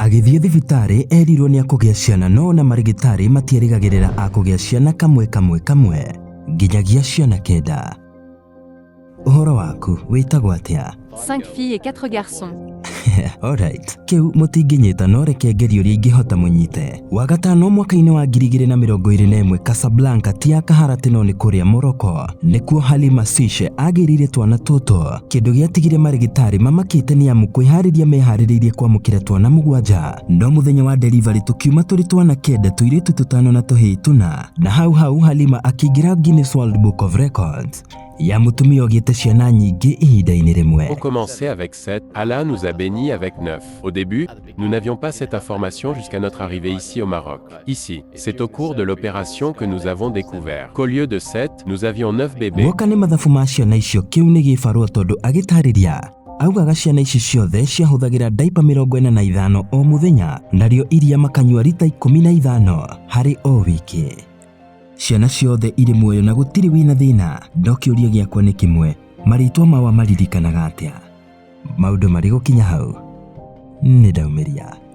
Agithie thibitarĩ erirwo nĩ akũgĩa ciana no na marigitari matierĩgagĩrĩra akũgĩa ciana kamwe nginyagia ciana 9. Ũhoro waku wĩtagwo atĩa? 5 filles et 4 garçons. Alright, kiu mutinginyita no reke ngerio ria ingihota munyite. Wagatano mwaka-inĩ wa 2021 Casablanca ti ya kaharati no ni kuria Morocco nikuo Halima Sishe agirire twana tũtũ. Kindu giatigire marigitari mamakite ni amu kwihariria mehaririirie kwamũkĩra twana 7 no muthenya wa delivery tukiuma turi twana 9 tuiritu 5 na tuhii 4 na hau Halima akiingira Guinness World Book of Records ya mutumia ogite ciana nyingi ihinda-inĩ rimwe. On commençait avec 7, Allah nous a bénis avec 9. Au début, nous n'avions pas cette information jusqu'à notre arrivée ici au Maroc. Ici, c'est au cours de l'opération que nous avons découvert qu'au lieu de 7, nous avions 9 bébés. Woka ni mathabu ma ciana icio kiu ni gibarwo tondu agitariria augaga ciana ici ciothe ciahũthagĩra daipa 45 o muthenya nario iria makanyua lita 15 harĩ o wiki. Ciana ciothe irĩ muoyo na gũtirĩ wĩna thĩna. Ndokĩũria gĩakwa nĩ kĩmwe, marĩtwa mawa maririkanaga atĩa? Maũndũ marĩ gũkinya hau nĩ ndaumĩria.